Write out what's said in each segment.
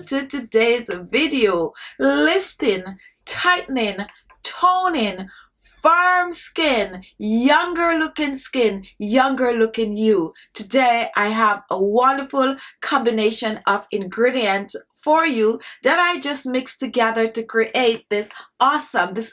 to today's video. Lifting, tightening, toning, firm skin, younger looking you. Today I have a wonderful combination of ingredients for you that I just mixed together to create this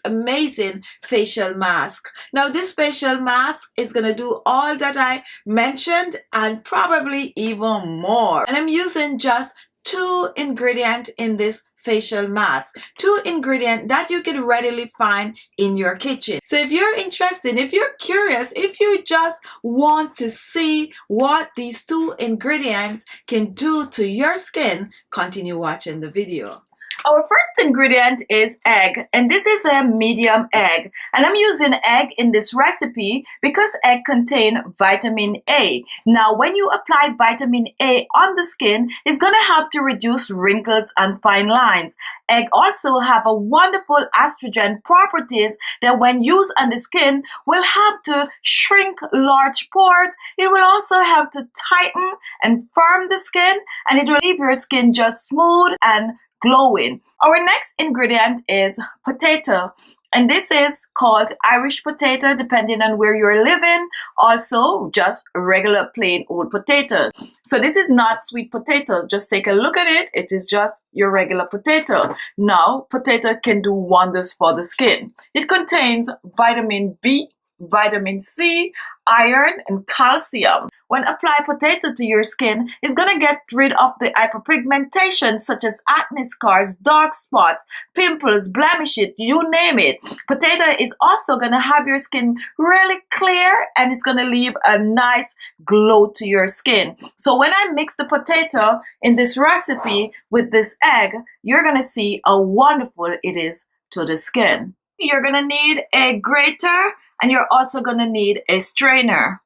amazing facial mask. Now this facial mask is gonna do all that I mentioned and probably even more. And I'm using just 2 ingredients in this facial mask. 2 ingredients that you can readily find in your kitchen. So if you're interested, if you're curious, if you just want to see what these 2 ingredients can do to your skin, continue watching the video. Our first ingredient is egg, and this is a medium egg, and I'm using egg in this recipe because egg contain vitamin A. Now when you apply vitamin A on the skin, it's going to help to reduce wrinkles and fine lines. Egg also have a wonderful astringent properties that when used on the skin will help to shrink large pores. It will also help to tighten and firm the skin, and it will leave your skin just smooth and glowing. Our next ingredient is potato, and this is called Irish potato depending on where you're living. Also just regular plain old potato. So this is not sweet potato. Just take a look at it. It is just your regular potato. Now potato can do wonders for the skin. It contains vitamin B, vitamin C, iron, and calcium. When apply potato to your skin, it's going to get rid of the hyperpigmentation such as acne scars, dark spots, pimples, blemishes, you name it. Potato is also going to have your skin really clear, and it's going to leave a nice glow to your skin. So when I mix the potato in this recipe with this egg, you're going to see how wonderful it is to the skin. You're going to need a grater, and you're also going to need a strainer.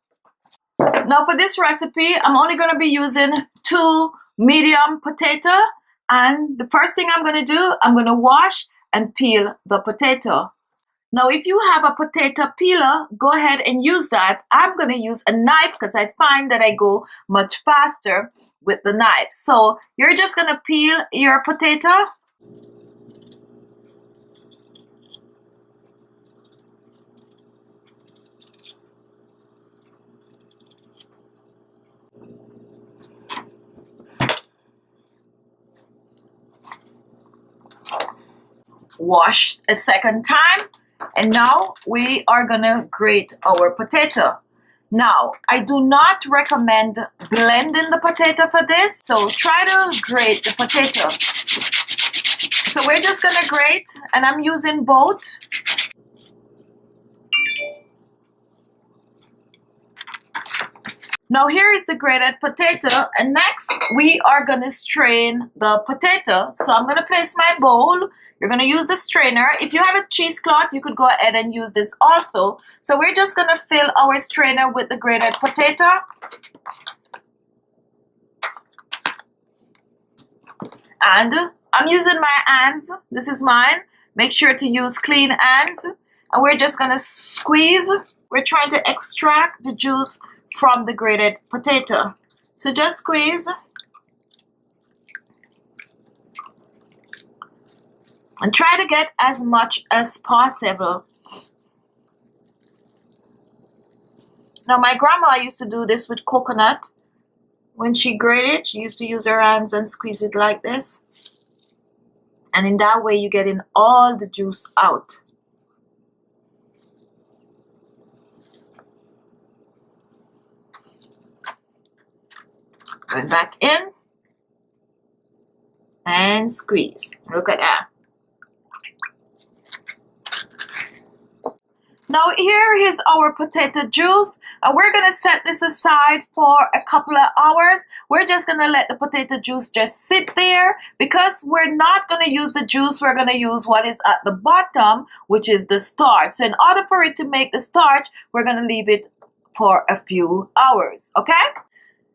Now for this recipe, I'm only going to be using 2 medium potato, and the first thing I'm going to do, I'm going to wash and peel the potato. Now if you have a potato peeler, go ahead and use that. I'm going to use a knife because I find that I go much faster with the knife. So you're just going to peel your potato. Wash a second time, and now we are gonna grate our potato. Now I do not recommend blending the potato for this, so try to grate the potato. So we're just gonna grate, and I'm using both. Now here is the grated potato, and next we are gonna strain the potato. So I'm gonna place my bowl. You're gonna use the strainer. If you have a cheesecloth, you could go ahead and use this also. So we're just gonna fill our strainer with the grated potato. And I'm using my hands. This is mine. Make sure to use clean hands. And we're just gonna squeeze. We're trying to extract the juice from the grated potato. So just squeeze. And try to get as much as possible. Now my grandma used to do this with coconut. When she grated, she used to use her hands and squeeze it like this. And in that way you're getting all the juice out. Going back in. And squeeze. Look at that. Now here is our potato juice. We're going to set this aside for a couple of hours. We're just going to let the potato juice just sit there because we're not going to use the juice. We're going to use what is at the bottom, which is the starch. So in order for it to make the starch, we're going to leave it for a few hours, okay?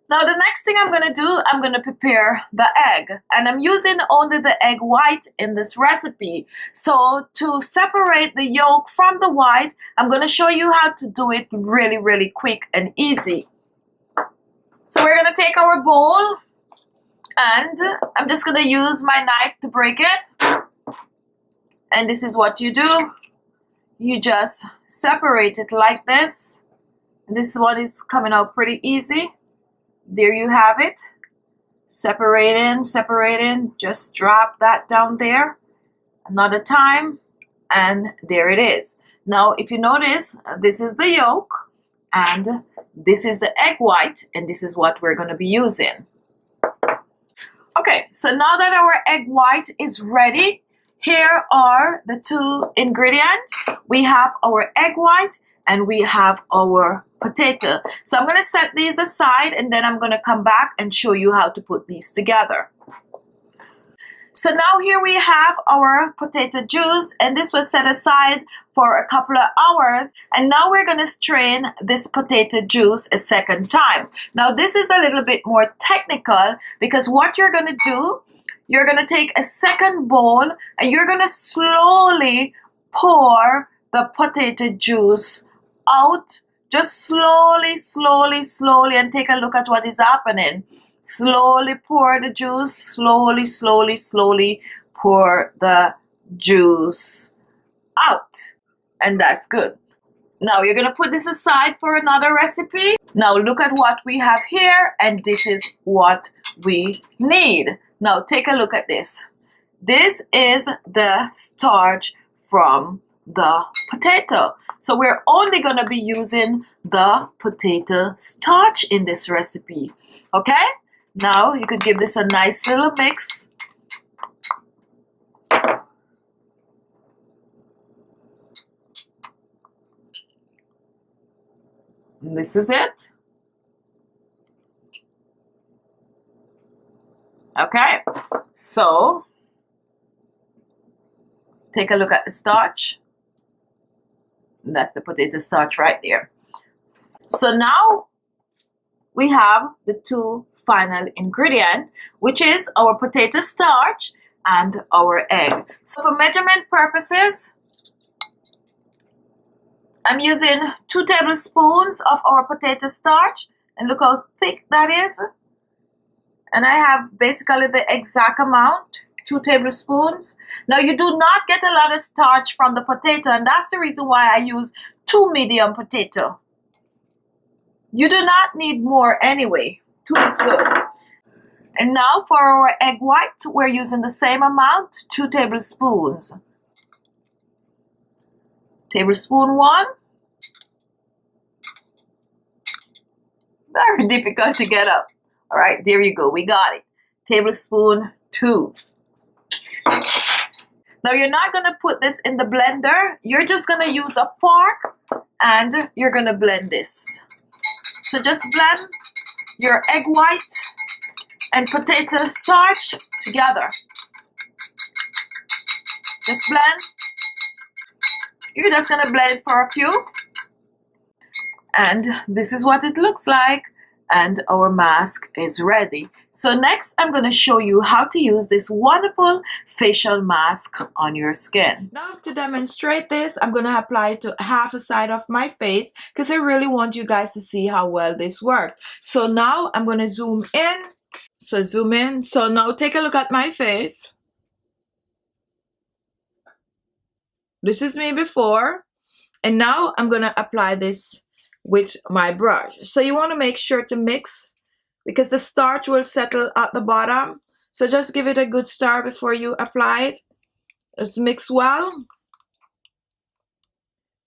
Now the next thing I'm going to do, I'm going to prepare the egg, and I'm using only the egg white in this recipe. So to separate the yolk from the white, I'm going to show you how to do it really quick and easy. So we're going to take our bowl, And I'm just gonna use my knife to break it. And this is what you do. You just separate it like this. This one is coming out pretty easy. There you have it. Separating, just drop that down there. Another time, and there it is. Now, if you notice, this is the yolk, and this is the egg white, and this is what we're gonna be using. Okay, so now that our egg white is ready, here are the two ingredients. We have our egg white and we have our potato. So I'm going to set these aside and then I'm going to come back and show you how to put these together. So now here we have our potato juice, and this was set aside for a couple of hours, and now we're going to strain this potato juice a second time. Now this is a little bit more technical, because what you're going to do, you're going to take a second bowl and you're going to slowly pour the potato juice out, just slowly, and take a look at what is happening. Slowly pour the juice, slowly pour the juice out. And that's good. Now you're going to put this aside for another recipe. Now look at what we have here, and this is what we need. Now take a look at this. This is the starch from the potato. So we're only going to be using the potato starch in this recipe. Okay? Now you could give this a nice little mix. And this is it. Okay, so take a look at the starch. And that's the potato starch right there. So now we have the two final ingredient, which is our potato starch and our egg. So for measurement purposes, I'm using 2 tablespoons of our potato starch, and look how thick that is. And I have basically the exact amount, 2 tablespoons. Now you do not get a lot of starch from the potato, and that's the reason why I use 2 medium potato. You do not need more anyway. 2 is good. And now for our egg white, we're using the same amount, 2 tablespoons. Tablespoon 1. Very difficult to get up. All right, there you go. We got it. Tablespoon 2. Now you're not going to put this in the blender. You're just going to use a fork and you're going to blend this. So just blend your egg white and potato starch together. Just blend. You're just going to blend it for a few. And this is what it looks like. And our mask is ready. So next I'm going to show you how to use this wonderful facial mask on your skin. Now to demonstrate this, I'm going to apply it to half a side of my face because I really want you guys to see how well this works. So now I'm going to zoom in. So zoom in. So now take a look at my face. This is me before. And now I'm going to apply this with my brush. So you want to make sure to mix because the starch will settle at the bottom. So just give it a good stir before you apply it. Just mix well.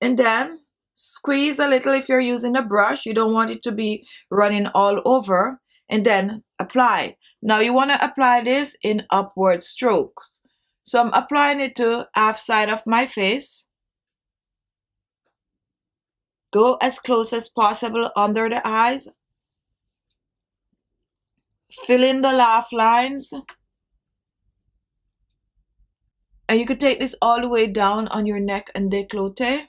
And then squeeze a little if you're using a brush. You don't want it to be running all over. And then apply. Now you want to apply this in upward strokes. So I'm applying it to half side of my face. Go as close as possible under the eyes. Fill in the laugh lines. And you could take this all the way down on your neck and décolleté.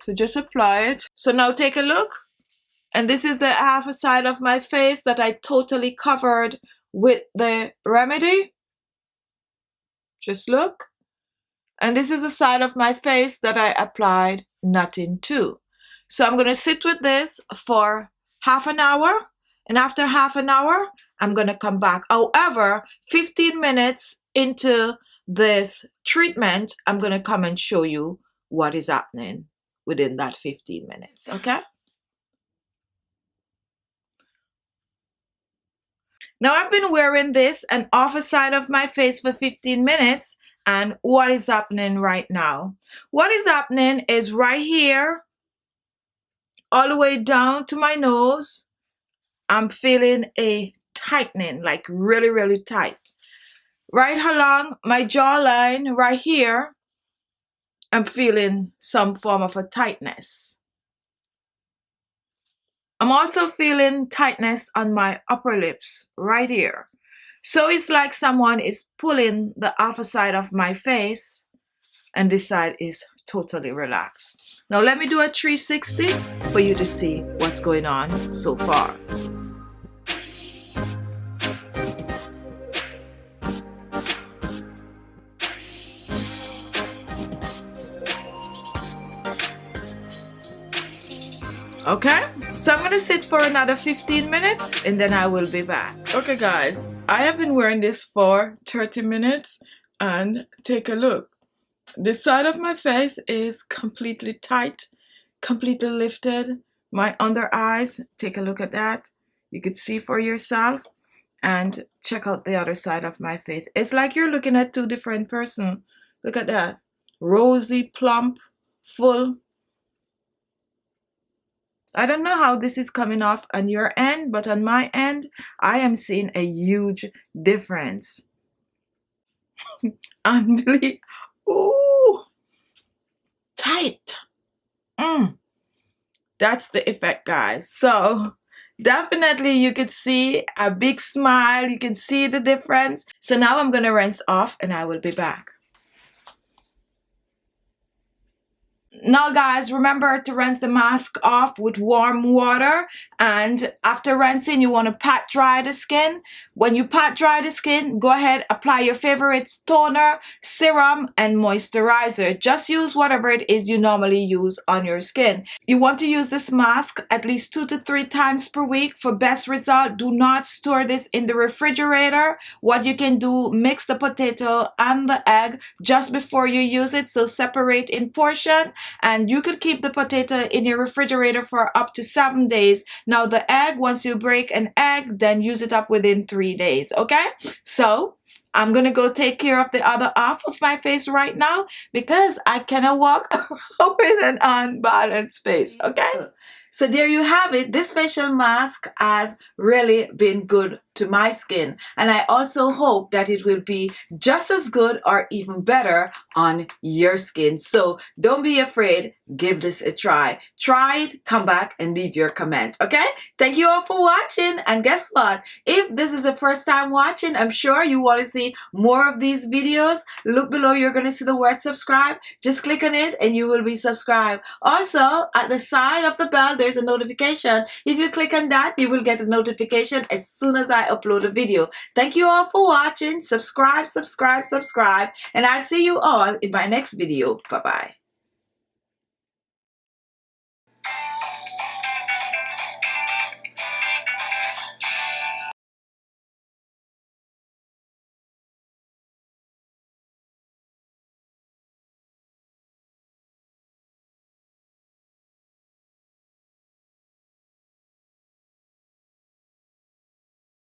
So just apply it. So now take a look. And this is the half a side of my face that I totally covered with the remedy. Just look. And this is the side of my face that I applied nothing to. So I'm going to sit with this for half an hour. And after half an hour, I'm going to come back. However, 15 minutes into this treatment, I'm going to come and show you what is happening within that 15 minutes. Okay? Now I've been wearing this and off the side of my face for 15 minutes. And what is happening right now? What is happening is right here, all the way down to my nose, I'm feeling a tightening, like really, really tight. Right along my jawline, right here, I'm feeling some form of a tightness. I'm also feeling tightness on my upper lips, right here. So it's like someone is pulling the upper side of my face, and this side is totally relaxed. Now let me do a 360 for you to see what's going on so far. Okay, so I'm gonna sit for another 15 minutes and then I will be back. Okay guys, I have been wearing this for 30 minutes and take a look. This side of my face is completely tight, completely lifted. My under eyes, take a look at that. You could see for yourself and check out the other side of my face. It's like you're looking at two different persons. Look at that. Rosy, plump, full. I don't know how this is coming off on your end, but on my end, I am seeing a huge difference. Unbelievable. Ooh, tight. That's the effect, guys. So definitely you could see a big smile. You can see the difference. So now I'm going to rinse off and I will be back. Now guys, remember to rinse the mask off with warm water, and after rinsing you want to pat dry the skin. When you pat dry the skin, go ahead, apply your favorite toner, serum and moisturizer. Just use whatever it is you normally use on your skin. You want to use this mask at least 2 to 3 times per week for best result. Do not store this in the refrigerator. What you can do, mix the potato and the egg just before you use it, so separate in portion. And you could keep the potato in your refrigerator for up to 7 days. Now the egg, once you break an egg, then use it up within 3 days. Okay, so I'm gonna go take care of the other half of my face right now because I cannot walk around with an unbalanced face. Okay, so there you have it. This facial mask has really been good to my skin, and I also hope that it will be just as good or even better on your skin. So don't be afraid, give this a try. Try it, come back and leave your comment. Okay, thank you all for watching, and guess what, if this is the first time watching, I'm sure you want to see more of these videos. Look below, you're going to see the word subscribe. Just click on it and you will be subscribed. Also at the side of the bell there's a notification. If you click on that, you will get a notification as soon as I upload a video. Thank you all for watching. Subscribe, subscribe, subscribe, and I'll see you all in my next video. Bye bye.